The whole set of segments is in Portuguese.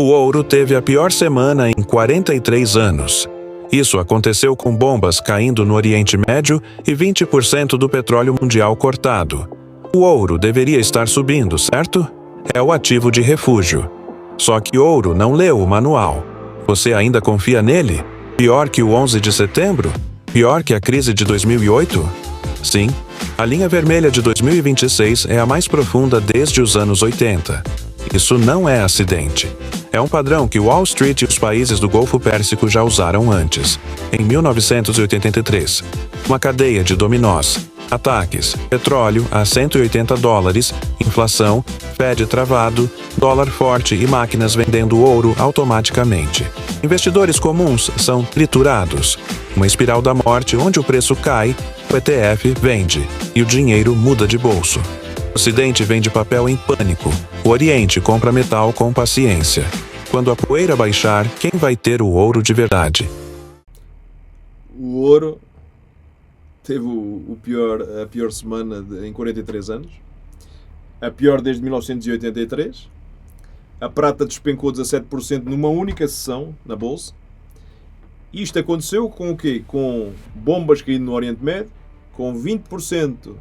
O ouro teve a pior semana em 43 anos. Isso aconteceu com bombas caindo no Oriente Médio e 20% do petróleo mundial cortado. O ouro deveria estar subindo, certo? É o ativo de refúgio. Só que ouro não leu o manual. Você ainda confia nele? Pior que o 11 de setembro? Pior que a crise de 2008? Sim, a linha vermelha de 2026 é a mais profunda desde os anos 80. Isso não é acidente. É um padrão que Wall Street e os países do Golfo Pérsico já usaram antes. Em 1983, uma cadeia de dominós. Ataques, petróleo a $180, inflação, Fed travado, dólar forte e máquinas vendendo ouro automaticamente. Investidores comuns são triturados. Uma espiral da morte onde o preço cai, o ETF vende e o dinheiro muda de bolso. O Ocidente vende papel em pânico. O Oriente compra metal com paciência. Quando a poeira baixar, quem vai ter o ouro de verdade? O ouro teve a pior semana em 43 anos. A pior desde 1983. A prata despencou 17% numa única sessão na bolsa. Isto aconteceu com o quê? Com bombas caindo no Oriente Médio, com 20%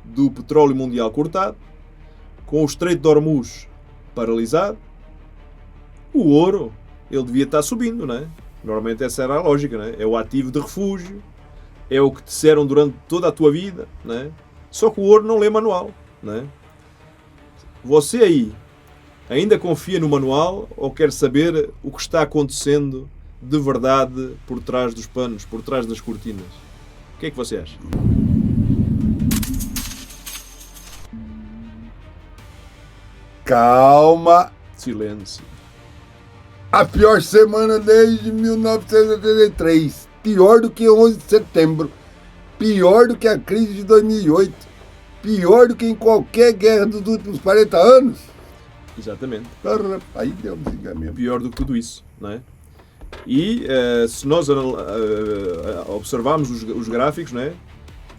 do petróleo mundial cortado, com o Estreito de Hormuz paralisado. O ouro, ele devia estar subindo, não é? Normalmente essa era a lógica, não é? É o ativo de refúgio, é o que te disseram durante toda a tua vida, não é? Só que o ouro não lê manual, não é? Você aí ainda confia no manual ou quer saber o que está acontecendo de verdade por trás dos panos, por trás das cortinas? O que é que você acha? Calma. Silêncio. A pior semana desde 1983. Pior do que 11 de setembro. Pior do que a crise de 2008. Pior do que em qualquer guerra dos últimos 40 anos. Exatamente. Aí deu mesmo. Pior do que tudo isso, não é? E se nós observarmos os gráficos, não é?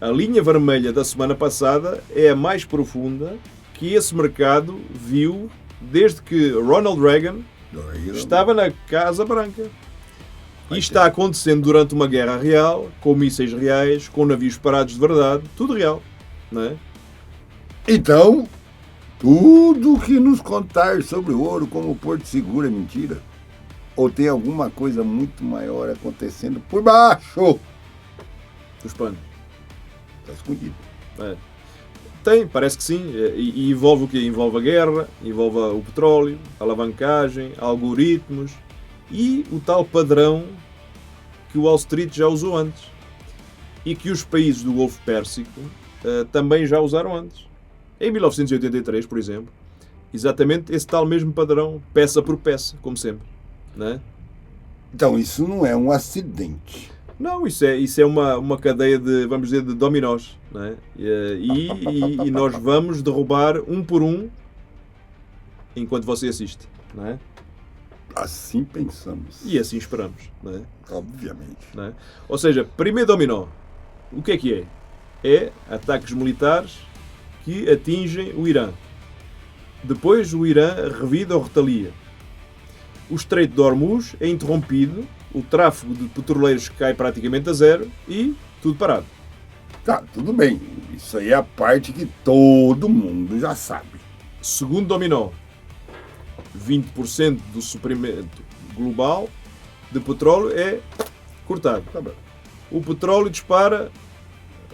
A linha vermelha da semana passada é a mais profunda que esse mercado viu desde que Ronald Reagan estava na Casa Branca. Isto está acontecendo durante uma guerra real, com mísseis reais, com navios parados de verdade, tudo real, não é? Então, tudo que nos contar sobre o ouro como Porto Seguro é mentira? Ou tem alguma coisa muito maior acontecendo por baixo? Dos panos. Está escondido. É. Tem, parece que sim. E envolve o quê? Envolve a guerra, envolve o petróleo, a alavancagem, algoritmos e o tal padrão que o Wall Street já usou antes e que os países do Golfo Pérsico também já usaram antes. Em 1983, por exemplo, exatamente esse tal mesmo padrão, peça por peça, como sempre. Não é? Então, isso não é um acidente. Não, isso é uma cadeia de, vamos dizer, de dominós, não é? E nós vamos derrubar um por um enquanto você assiste, não é? Assim pensamos. E assim esperamos, não é? Obviamente. Não é? Ou seja, primeiro dominó, o que é? É ataques militares que atingem o Irã. Depois o Irã revida ou retalia. O Estreito de Hormuz é interrompido, o tráfego de petroleiros cai praticamente a zero e tudo parado. Tá, tudo bem. Isso aí é a parte que todo mundo já sabe. Segundo dominó, 20% do suprimento global de petróleo é cortado. O petróleo dispara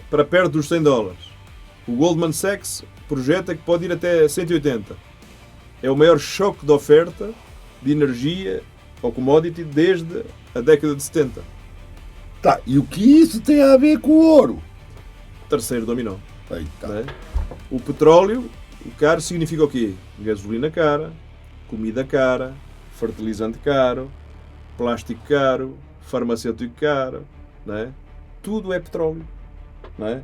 para perto dos $100. O Goldman Sachs projeta que pode ir até 180. É o maior choque de oferta de energia ou commodity desde a década de 70. Tá, e o que isso tem a ver com o ouro? Terceiro dominó. Aí tá. Né? O petróleo, o caro, significa o quê? Gasolina cara, comida cara, fertilizante caro, plástico caro, farmacêutico caro, né? Tudo é petróleo. Né?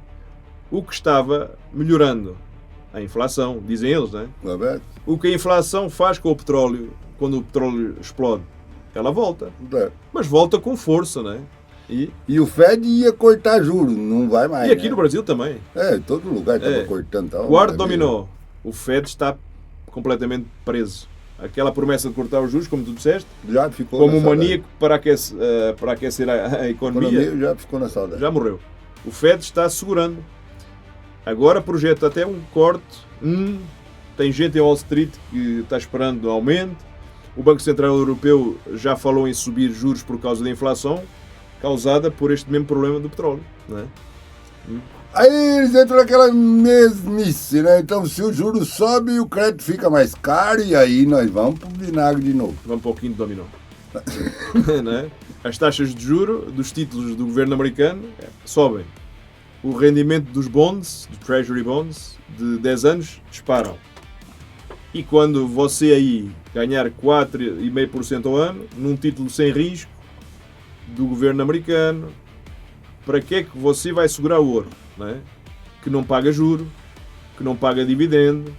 O que estava melhorando? A inflação, dizem eles, né? O que a inflação faz com o petróleo quando o petróleo explode? Ela volta. É. Mas volta com força, né? E o Fed ia cortar juros, não vai mais. E aqui né? no Brasil também. Em todo lugar estava cortando. Tal, Quarto dominó. O Fed está completamente preso. aquela promessa de cortar os juros, como tu disseste, Já ficou como na um saudade. maníaco para aquecer a A economia, economia já ficou na saudade. já morreu. O Fed está segurando. Agora projeta até um corte. Tem gente em Wall Street que está esperando aumento. O Banco Central Europeu já falou em subir juros por causa da inflação causada por este mesmo problema do petróleo. Não é? Aí eles entram naquela mesmice, né? Então, se o juro sobe, o crédito fica mais caro e aí nós vamos pro vinagre de novo. Vamos para o quinto dominó. Não é? As taxas de juro dos títulos do governo americano sobem. O rendimento dos bonds, dos Treasury Bonds, de 10 anos, disparam. E quando você aí ganhar 4,5% ao ano, num título sem risco, do governo americano, para que é que você vai segurar o ouro? Não é? Que não paga juro, que não paga dividendo,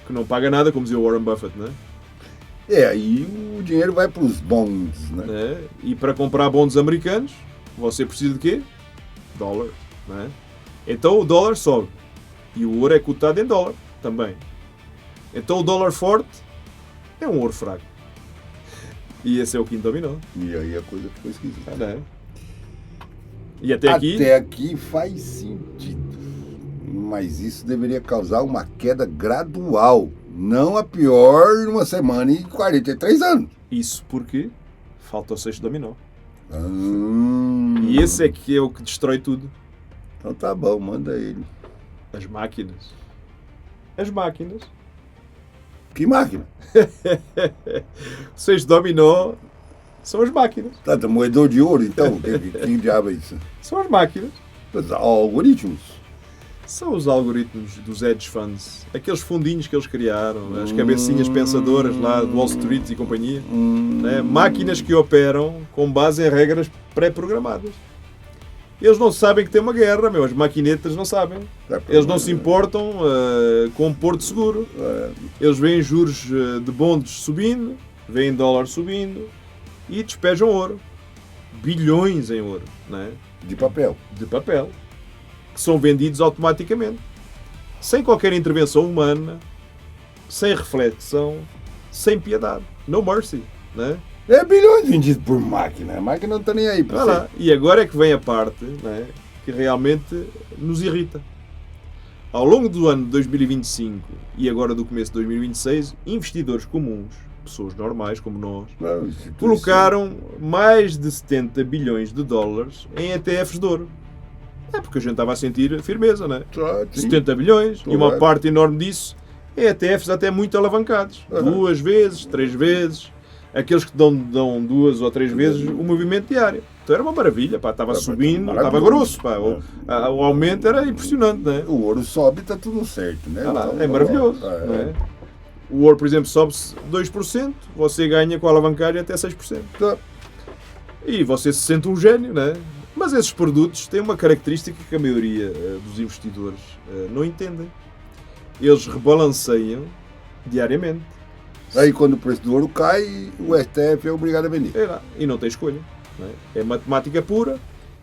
que não paga nada, como dizia o Warren Buffett, não é? Aí o dinheiro vai para os bonds, né? Né? E para comprar bonds americanos, você precisa de quê? Dólar. Não é? Então o dólar sobe. E o ouro é cotado em dólar também. Então o dólar forte é um ouro fraco. E esse é o quinto dominó. E aí a coisa ficou esquisita. Não é? E até aqui, Até aqui faz sentido. Mas isso deveria causar uma queda gradual. Não a pior numa semana e 43 anos. isso porque falta o sexto dominó. Hum. E esse é que é o que destrói tudo. Então tá bom, manda ele. As máquinas. As máquinas. Que máquina? O sexto dominó são as máquinas. Tá, moedor de ouro, então? que diabo é isso? São as máquinas. Os algoritmos. São os algoritmos dos hedge funds. Aqueles fundinhos que eles criaram. As cabecinhas pensadoras lá do Wall Street e companhia. Né? Máquinas que operam com base em regras pré-programadas. Eles não sabem que tem uma guerra, meu. As maquinetas não sabem. Eles não se importam com o porto seguro. Eles veem juros de bonds subindo, veem dólar subindo e despejam ouro. Bilhões em ouro, não é? De papel. De papel, que são vendidos automaticamente, sem qualquer intervenção humana, sem reflexão, sem piedade. No mercy, não é? É bilhões vendidos por máquina. A máquina não tá nem aí pra Olha lá. E agora é que vem a parte, não é, que realmente nos irrita. Ao longo do ano de 2025 e agora do começo de 2026, investidores comuns, pessoas normais como nós, colocaram mais de 70 bilhões de dólares em ETFs de ouro. É porque a gente estava a sentir firmeza, não é? 70 bilhões e uma parte enorme disso em ETFs até muito alavancados. 2 vezes, 3 vezes. Aqueles que dão 2 ou 3 vezes o movimento diário. Então era uma maravilha, pá, estava subindo, estava grosso, pá. O aumento era impressionante, não é? O ouro sobe e está tudo certo, né? Então, é maravilhoso. Não é? O ouro, por exemplo, sobe-se 2%, você ganha com a alavancagem até 6%. Tá. E você se sente um gênio, não é? Mas esses produtos têm uma característica que a maioria dos investidores não entendem. Eles rebalanceiam diariamente. Aí quando o preço do ouro cai, o STF é obrigado a vender. E não tem escolha. Não é? É matemática pura.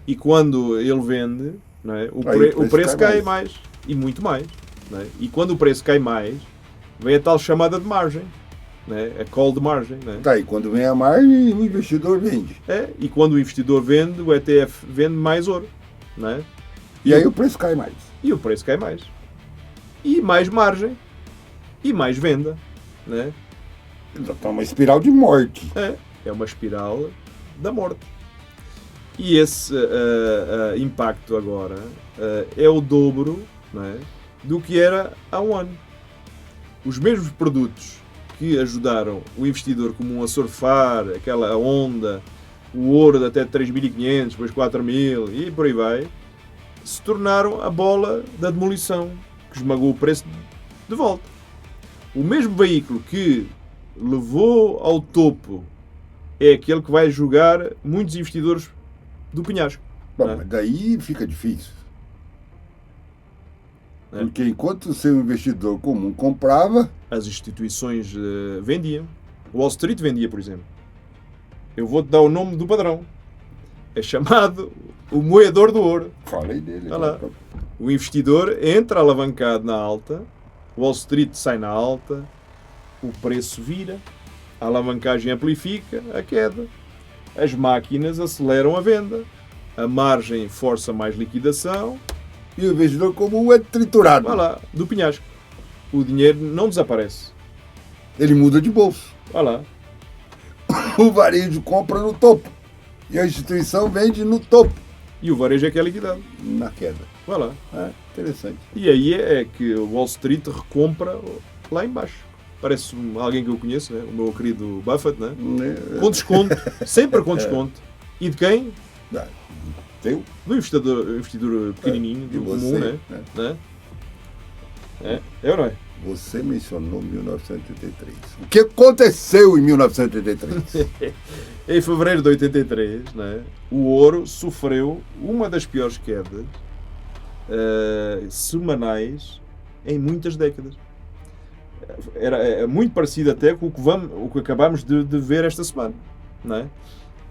E quando ele vende, não é? o preço cai mais. E muito mais. Não é? E quando o preço cai mais, vem a tal chamada de margem. Não é? A call de margem. Não é? Tá, e quando vem a margem, o investidor vende. E quando o investidor vende, o ETF vende mais ouro. Não é? E aí o preço cai mais. E o preço cai mais. E mais margem. E mais venda. Não é? Tá uma espiral de morte. É uma espiral da morte. E esse impacto agora é o dobro, não é, do que era há um ano. Os mesmos produtos que ajudaram o investidor comum a surfar aquela onda, o ouro de até 3.500, depois 4.000 e por aí vai, se tornaram a bola da demolição, que esmagou o preço de volta. O mesmo veículo que levou ao topo é aquele que vai jogar muitos investidores do penhasco. Bom, mas daí fica difícil. Porque enquanto o seu investidor comum comprava, as instituições vendiam. O Wall Street vendia, por exemplo. Eu vou-te dar o nome do padrão. É chamado o moedor do ouro. Falei dele. O investidor entra alavancado na alta, o Wall Street sai na alta, o preço vira A alavancagem amplifica a queda. As máquinas aceleram a venda. A margem força mais liquidação. E o investidor comum é triturado. Vai lá, do penhasco. O dinheiro não desaparece. Ele muda de bolso. Vai lá. O varejo compra no topo. E a instituição vende no topo. E o varejo é que é liquidado. Na queda. Vai lá. Interessante. E aí é que o Wall Street recompra lá embaixo. Parece alguém que eu conheço, né? O meu querido Buffett, né? Com desconto. Sempre com desconto. E de quem? Teu? Do investidor pequenininho, do comum, né? É ou não é? Você mencionou 1983. O que aconteceu em 1983? Em fevereiro de 83, né, o ouro sofreu uma das piores quedas semanais em muitas décadas. Era muito parecido até com o que acabámos de ver esta semana. Não é?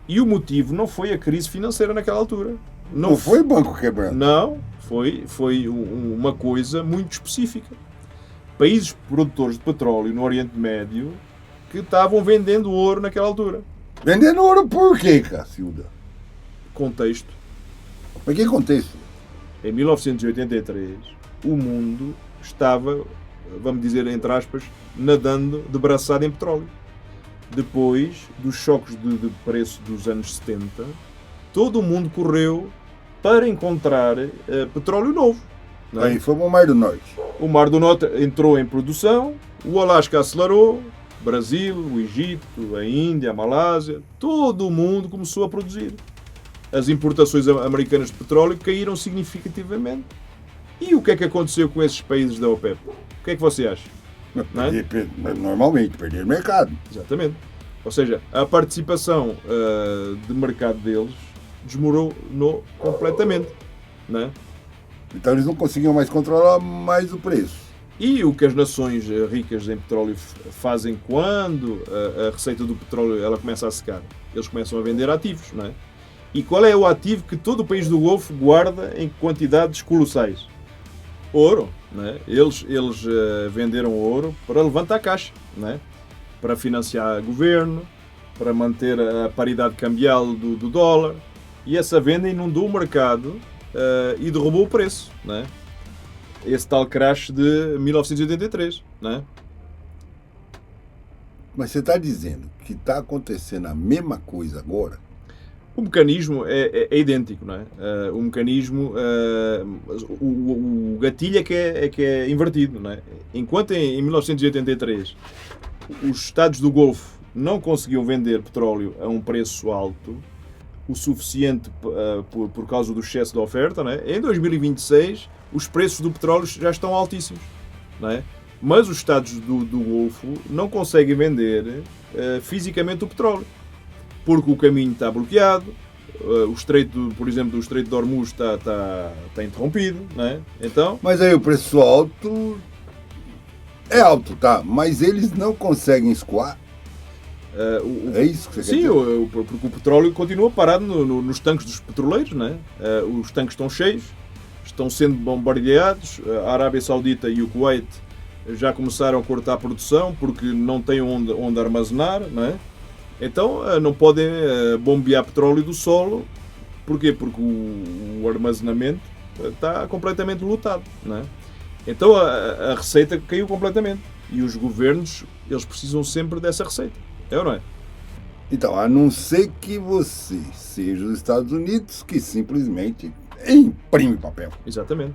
E o motivo não foi a crise financeira naquela altura. Não foi o banco quebrando. Não, foi uma coisa muito específica. Países produtores de petróleo no Oriente Médio que estavam vendendo ouro naquela altura. Vendendo ouro por quê, Cacilda? Contexto. Mas que contexto? Em 1983, o mundo estava, vamos dizer entre aspas, nadando de braçada em petróleo. Depois dos choques de preço dos anos 70, todo o mundo correu para encontrar petróleo novo. Não é? Aí foi o Mar do Norte. O Mar do Norte entrou em produção, o Alasca acelerou, Brasil, o Egito, a Índia, a Malásia, todo o mundo começou a produzir. As importações americanas de petróleo caíram significativamente. E o que é que aconteceu com esses países da OPEP? O que é que você acha? Não é? Normalmente, perder mercado. Exatamente. Ou seja, a participação de mercado deles desmoronou completamente. Não é? Então eles não conseguiam mais controlar mais o preço. E o que as nações ricas em petróleo fazem quando a receita do petróleo ela começa a secar? Eles começam a vender ativos, não é? E qual é o ativo que todo o país do Golfo guarda em quantidades colossais? Ouro, não é? Eles venderam ouro para levantar caixa, não é? Para financiar governo, para manter a paridade cambial do dólar. E essa venda inundou o mercado e derrubou o preço, não é? Esse tal crash de 1983, não é? Mas você está dizendo que está acontecendo a mesma coisa agora? O mecanismo é idêntico, não é? O mecanismo, o gatilho é que é invertido, não é? Enquanto em 1983 os Estados do Golfo não conseguiam vender petróleo a um preço alto, o suficiente por causa do excesso de oferta, não é? Em 2026 os preços do petróleo já estão altíssimos, não é? Mas os Estados do Golfo não conseguem vender fisicamente o petróleo, porque o caminho está bloqueado, o estreito, por exemplo, o estreito de Hormuz está interrompido, não é? Então, mas aí o preço alto é alto, tá? Mas eles não conseguem escoar. É isso que você quer dizer? Sim, porque o petróleo continua parado nos tanques dos petroleiros, não é? Os tanques estão cheios, estão sendo bombardeados. A Arábia Saudita e o Kuwait já começaram a cortar a produção porque não têm onde armazenar, não é? Então não podem bombear petróleo do solo. Porquê? Porque o armazenamento está completamente lotado, não é? Então a receita caiu completamente. E os governos, eles precisam sempre dessa receita. É ou não é? Então, a não ser que você seja os Estados Unidos, que simplesmente imprime papel. Exatamente.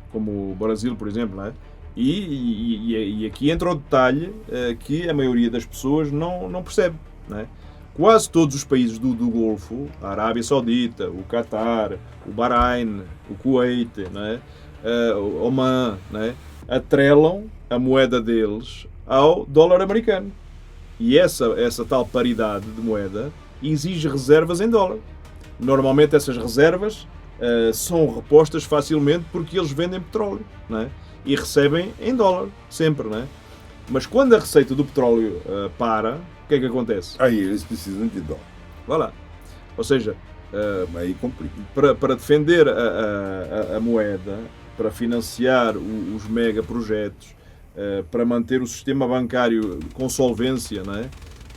Como o Brasil, por exemplo, não é? E aqui entra o detalhe que a maioria das pessoas não percebe, não é? Quase todos os países do Golfo, a Arábia Saudita, o Qatar, o Bahrein, o Kuwait, não é? O Oman, não é? Atrelam a moeda deles ao dólar americano. E essa tal paridade de moeda exige reservas em dólar. Normalmente essas reservas são repostas facilmente porque eles vendem petróleo, não é? E recebem em dólar, sempre, não é? Mas quando a receita do petróleo para, o que é que acontece? Aí eles precisam de dólar. Vai lá. Ou seja, aí complica. Para defender a moeda, para financiar os megaprojetos, para manter o sistema bancário com solvência, não é?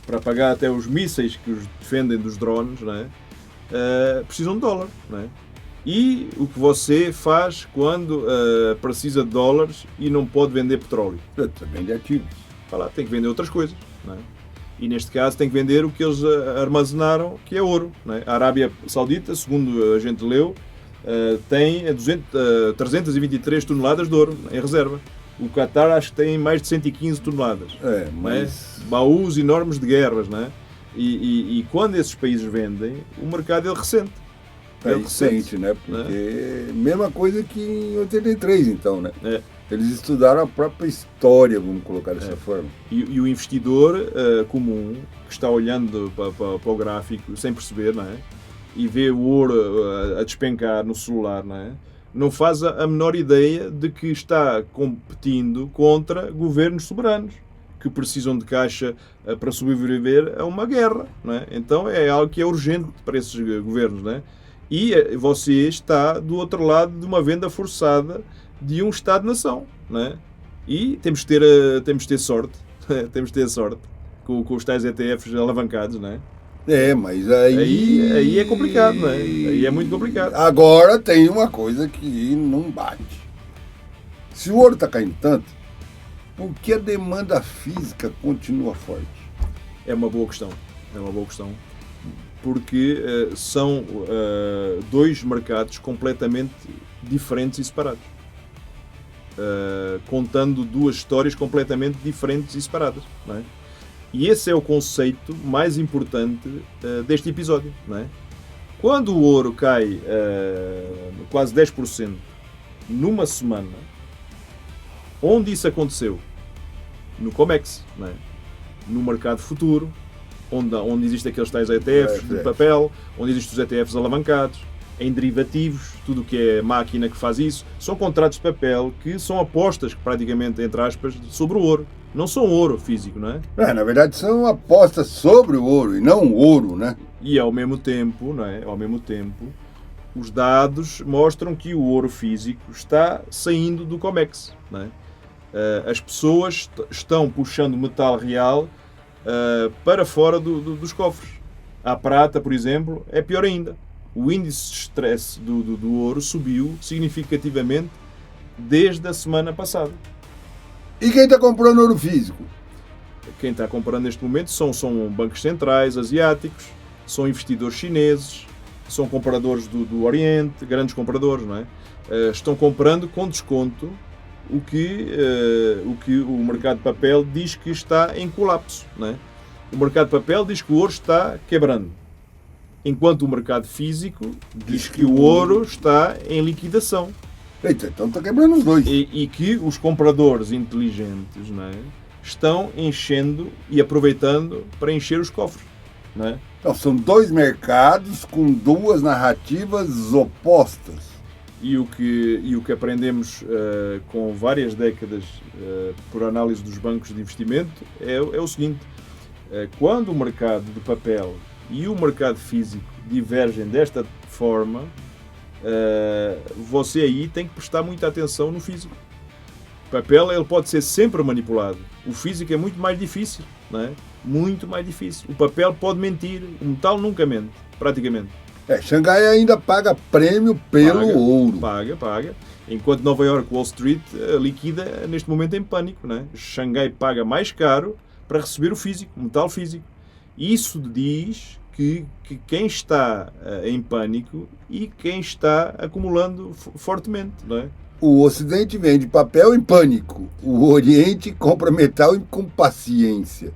para pagar até os mísseis que os defendem dos drones, não é? Precisam de dólar, não é? E o que você faz quando precisa de dólares e não pode vender petróleo? Vende ativos. Tem que vender outras coisas, não é? E neste caso tem que vender o que eles armazenaram, que é ouro, não é? A Arábia Saudita, segundo a gente leu, tem 323 toneladas de ouro em reserva. O Qatar acho que tem mais de 115 toneladas. Mas... Baús enormes de guerras, não é? E quando esses países vendem, o mercado ele ressente. Sente, né? Porque mesma coisa que em 83, então, né? Eles estudaram a própria história, vamos colocar dessa forma. E o investidor comum, que está olhando para o gráfico sem perceber, não é? E vê o ouro a despencar no celular, não é? Não faz a menor ideia de que está competindo contra governos soberanos que precisam de caixa para sobreviver a uma guerra, não é? Então é algo que é urgente para esses governos, não é? E você está do outro lado de uma venda forçada de um Estado-nação, não é? E temos de ter sorte, temos de ter sorte com os tais ETFs alavancados, não é? Mas aí é complicado, não é? Aí é muito complicado. Agora tem uma coisa que não bate. Se o ouro está caindo tanto, por que a demanda física continua forte? É uma boa questão. Porque são dois mercados completamente diferentes e separados. Contando duas histórias completamente diferentes e separadas, não é? E esse é o conceito mais importante deste episódio, não é? Quando o ouro cai quase 10% numa semana, onde isso aconteceu? No COMEX, não é? No mercado futuro, onde existem aqueles tais ETFs de papel, onde existem os ETFs alavancados, em derivativos, tudo o que é máquina que faz isso, são contratos de papel que são apostas, praticamente, entre aspas, sobre o ouro. Não são ouro físico, não é? Na verdade são apostas sobre o ouro e não ouro, né? E ao mesmo tempo, não é? Ao mesmo tempo, os dados mostram que o ouro físico está saindo do COMEX, não é? As pessoas estão puxando metal real para fora dos cofres. A prata, por exemplo, é pior ainda. O índice de stress do ouro subiu significativamente desde a semana passada. E quem está comprando ouro físico? Quem está comprando neste momento são bancos centrais asiáticos, são investidores chineses, são compradores do Oriente, grandes compradores, não é? Estão comprando com desconto o que o mercado de papel diz que está em colapso, não é? O mercado de papel diz que o ouro está quebrando, enquanto o mercado físico diz que o ouro está em liquidação. Então está quebrando os dois. E que os compradores inteligentes, não é, estão enchendo e aproveitando para encher os cofres, não é? Então, são dois mercados com duas narrativas opostas. E o que aprendemos com várias décadas por análise dos bancos de investimento é o seguinte: quando o mercado de papel e o mercado físico divergem desta forma, você aí tem que prestar muita atenção no físico. O papel ele pode ser sempre manipulado. O físico é muito mais difícil, não é? Muito mais difícil. O papel pode mentir, o metal nunca mente, praticamente. Xangai ainda paga prêmio pelo ouro. Paga. Enquanto Nova York, Wall Street liquida neste momento em pânico, não é? Xangai paga mais caro para receber o físico, o metal físico. Isso diz que quem está em pânico e quem está acumulando fortemente, não é? O Ocidente vende papel em pânico. O Oriente compra metal com paciência.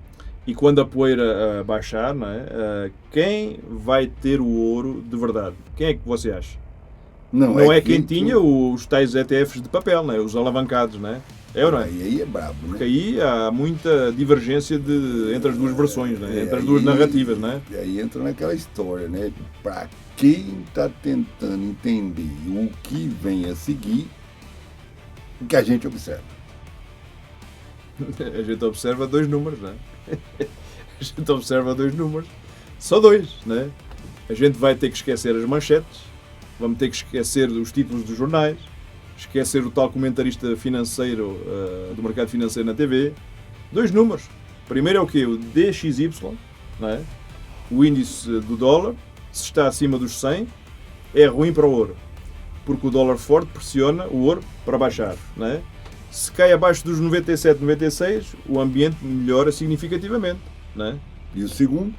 E quando a poeira baixar, não é? Quem vai ter o ouro de verdade? Quem é que você acha? Não é quem tinha os tais ETFs de papel, não é? Os alavancados, não é? Não é? Aí é brabo, né? Porque aí há muita divergência entre as duas versões, né? Entre as duas narrativas, né? E aí entra naquela história, né? Para quem está tentando entender o que vem a seguir, o que a gente observa. A gente observa dois números, né? A gente observa dois números. Só dois, né? A gente vai ter que esquecer as manchetes, vamos ter que esquecer os títulos dos jornais, esquecer o tal comentarista financeiro do mercado financeiro na TV. Dois números. Primeiro é o quê? O DXY, não é? O índice do dólar, se está acima dos 100, é ruim para o ouro, porque o dólar forte pressiona o ouro para baixar, não é? Se cai abaixo dos 97, 96, o ambiente melhora significativamente, não é? E o segundo?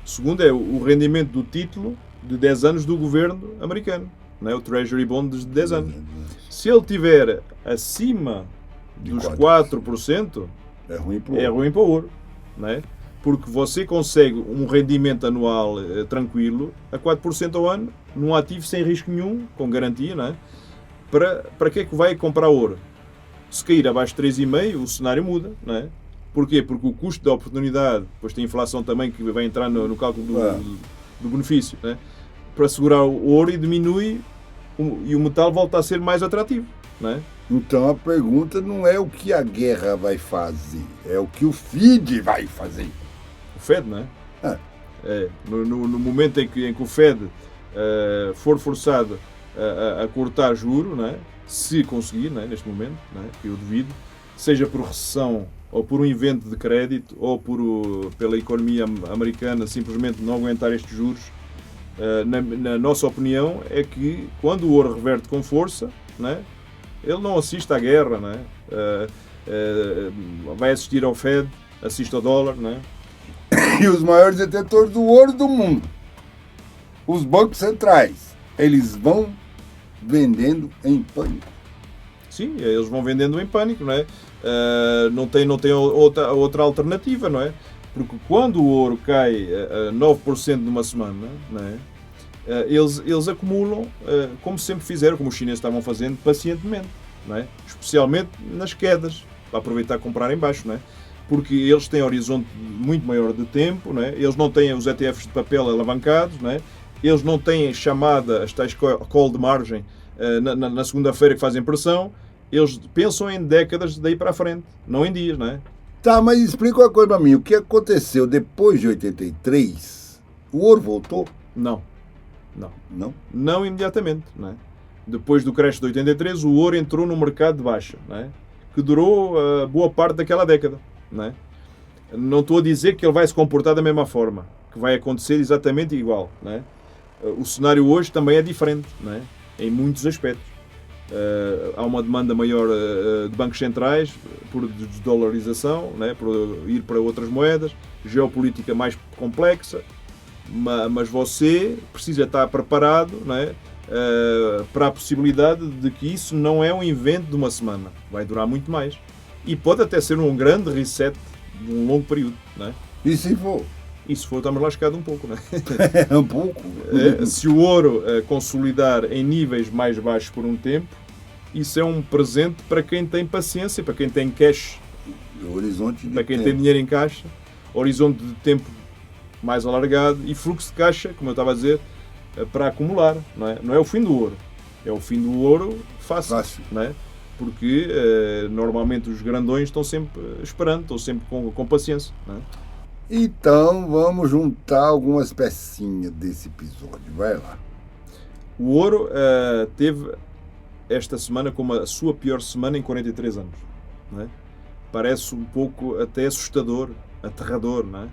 O segundo é o rendimento do título de 10 anos do governo americano, não é? O Treasury Bond de 10 anos. Se ele estiver acima dos 4%, é ruim para o ouro, não é? Porque você consegue um rendimento anual tranquilo a 4% ao ano, num ativo sem risco nenhum, com garantia, não é? Para que é que vai comprar ouro? Se cair abaixo de 3,5, o cenário muda, não é? Porquê? Porque o custo da oportunidade, depois tem a inflação também que vai entrar no cálculo do benefício, não é? Para segurar o ouro e diminui e o metal volta a ser mais atrativo, não é? Então a pergunta não é o que a guerra vai fazer, é o que o FED vai fazer. O FED, não é? No momento em que o FED for forçado a cortar juro, não é? Se conseguir, não é? Neste momento, não é? Que eu duvido, seja por recessão ou por um evento de crédito ou pela economia americana simplesmente não aguentar estes juros, na nossa opinião é que quando o ouro reverte com força, não é? Ele não assiste à guerra, não é? Vai assistir ao FED, assiste ao dólar, não é? E os maiores detentores do ouro do mundo, os bancos centrais, eles vão vendendo em pânico. Sim, eles vão vendendo em pânico, não é? Não tem outra alternativa, não é? Porque quando o ouro cai a 9% numa semana, não é? Eles acumulam, como sempre fizeram, como os chineses estavam fazendo, pacientemente, não é? Especialmente nas quedas, para aproveitar e comprar em baixo, não é? Porque eles têm horizonte muito maior de tempo, não é? Eles não têm os ETFs de papel alavancados, não é? Eles não têm chamada, as tais call de margem na segunda-feira que fazem pressão. Eles pensam em décadas daí para a frente, não em dias, não é? Tá, mas explica uma coisa para mim. O que aconteceu depois de 83? O ouro voltou? Não. Não? Não imediatamente, não é? Depois do crash de 83, o ouro entrou no mercado de baixa, não é? Que durou boa parte daquela década, não é? Não estou a dizer que ele vai se comportar da mesma forma, que vai acontecer exatamente igual, não é? O cenário hoje também é diferente, não é? Em muitos aspectos. Há uma demanda maior de bancos centrais por desdolarização, não é? Por ir para outras moedas, geopolítica mais complexa, mas você precisa estar preparado, não é? Para a possibilidade de que isso não é um evento de uma semana, vai durar muito mais e pode até ser um grande reset de um longo período, não é? E se for? E se for, estamos lascados um pouco, não é? Um pouco? Se o ouro consolidar em níveis mais baixos por um tempo, isso é um presente para quem tem paciência, para quem tem cash, Horizonte de para quem tempo. tem dinheiro em caixa, horizonte de tempo mais alargado e fluxo de caixa, como eu estava a dizer, para acumular, não é? Não é o fim do ouro, é o fim do ouro fácil. Não é? Porque normalmente os grandões estão sempre esperando, estão sempre com paciência, não é? Então vamos juntar algumas pecinhas desse episódio, vai lá. O ouro teve esta semana como a sua pior semana em 43 anos, não é? Parece um pouco até assustador, aterrador, não é?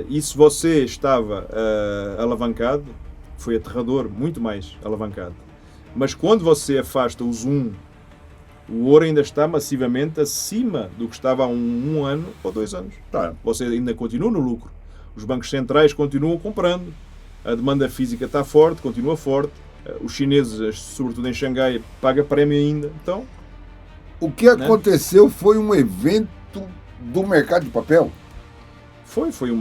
E se você estava alavancado, foi aterrador, muito mais alavancado. Mas quando você afasta o zoom, o ouro ainda está massivamente acima do que estava há um ano ou 2 anos. Tá. Você ainda continua no lucro. Os bancos centrais continuam comprando. A demanda física está forte, continua forte. Os chineses, sobretudo em Xangai, pagam prémio ainda. Então, o que aconteceu foi um evento do mercado de papel? Foi um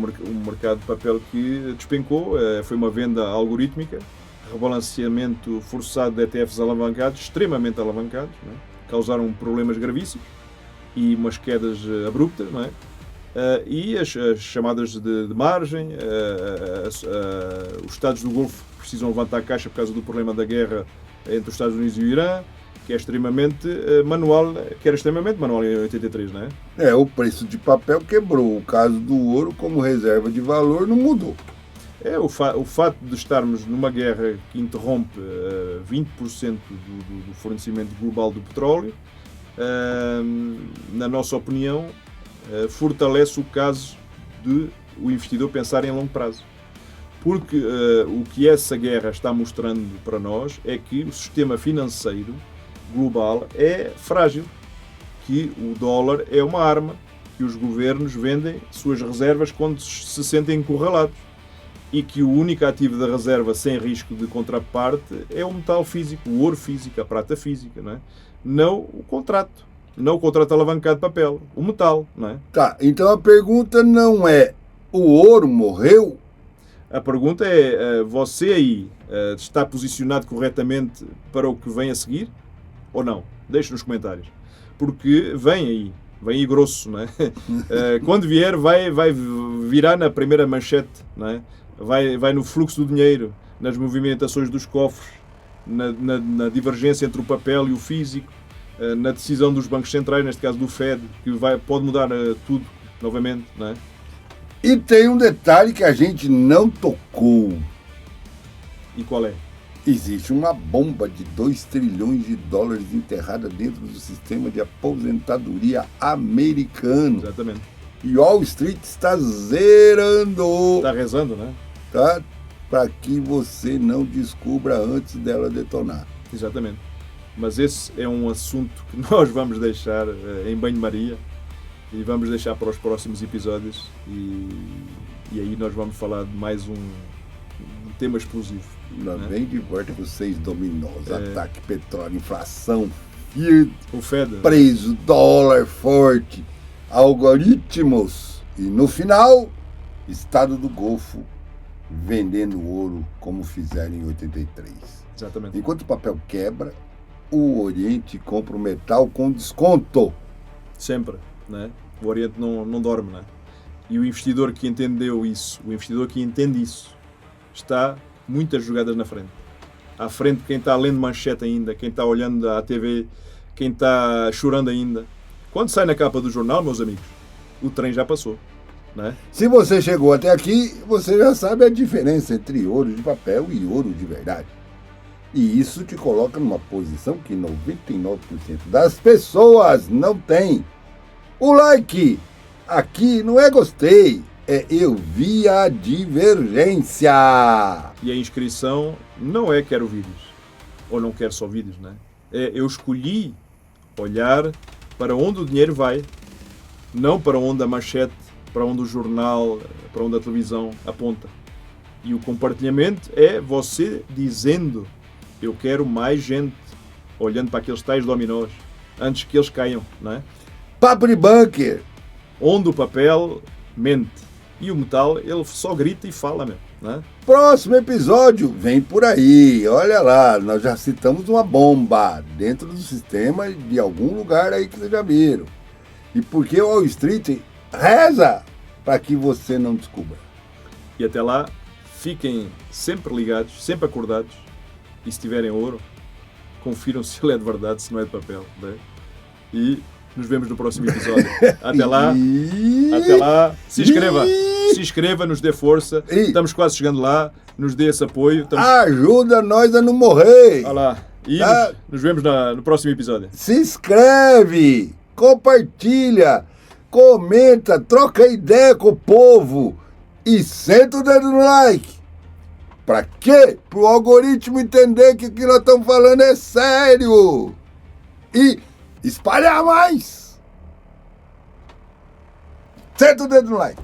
mercado de papel que despencou. Foi uma venda algorítmica, rebalanceamento forçado de ETFs alavancados, extremamente alavancados, não é? Causaram problemas gravíssimos e umas quedas abruptas, não é? E as chamadas de margem, os Estados do Golfo precisam levantar a caixa por causa do problema da guerra entre os Estados Unidos e o Irã, que é extremamente manual, que era extremamente manual em 83, não é? O preço de papel quebrou. O caso do ouro como reserva de valor não mudou. O fato de estarmos numa guerra que interrompe 20% do fornecimento global do petróleo, na nossa opinião, fortalece o caso de o investidor pensar em longo prazo. Porque o que essa guerra está mostrando para nós é que o sistema financeiro global é frágil, que o dólar é uma arma, que os governos vendem suas reservas quando se sentem encurralados e que o único ativo da reserva sem risco de contraparte é o metal físico, o ouro físico, a prata física, não é? Não o contrato. Não o contrato alavancado de papel, o metal, não é? Tá, então a pergunta não é o ouro morreu? A pergunta é, você aí está posicionado corretamente para o que vem a seguir ou não? Deixe nos comentários. Porque vem aí grosso, não é? Quando vier vai virar na primeira manchete, não é? Vai no fluxo do dinheiro, nas movimentações dos cofres, na divergência entre o papel e o físico, na decisão dos bancos centrais, neste caso do Fed, que pode mudar tudo novamente, não é? E tem um detalhe que a gente não tocou. E qual é? Existe uma bomba de 2 trilhões de dólares enterrada dentro do sistema de aposentadoria americano. Exatamente. E Wall Street está zerando. Está rezando, né? Tá? Para que você não descubra antes dela detonar. Exatamente. Mas esse é um assunto que nós vamos deixar em banho-maria e vamos deixar para os próximos episódios e aí nós vamos falar de mais um tema explosivo. Lá né? vem de volta com 6 dominós, ataque, petróleo, inflação, Fiat, O Fed, preso, dólar forte, algoritmos e no final, Estado do Golfo vendendo ouro como fizeram em 83. exatamente. Enquanto o papel quebra, o Oriente compra o metal com desconto. Sempre, né? O Oriente não dorme, né? E o investidor que entendeu isso, o investidor que entende isso, está muitas jogadas na frente. À frente quem está lendo manchete ainda, quem está olhando à TV, quem está chorando ainda. Quando sai na capa do jornal, meus amigos, o trem já passou, né? Se você chegou até aqui, você já sabe a diferença entre ouro de papel e ouro de verdade. E isso te coloca numa posição que 99% das pessoas não tem. O like aqui não é gostei, é eu vi a divergência. E a inscrição não é quero vídeos, ou não quero só vídeos, né? É eu escolhi olhar para onde o dinheiro vai, não para onde a manchete, para onde o jornal, para onde a televisão aponta. E o compartilhamento é você dizendo eu quero mais gente olhando para aqueles tais dominós antes que eles caiam, não é? Papo de bunker. Onde o papel mente e o metal ele só grita e fala mesmo, não é? Próximo episódio vem por aí. Olha lá, nós já citamos uma bomba dentro do sistema de algum lugar aí que vocês já viram. E por que o Wall Street reza para que você não descubra. E até lá, fiquem sempre ligados, sempre acordados. E se tiverem ouro, confiram se ele é de verdade, se não é de papel. Né? E nos vemos no próximo episódio. Até lá, se inscreva, nos dê força. Estamos quase chegando lá, nos dê esse apoio. Ajuda nós a não morrer. Olha lá. E nos vemos no próximo episódio. Se inscreve, compartilha, comenta, troca ideia com o povo e senta o dedo no like. Pra quê? Pro algoritmo entender que o que nós estamos falando é sério. E espalhar mais. Senta o dedo no like.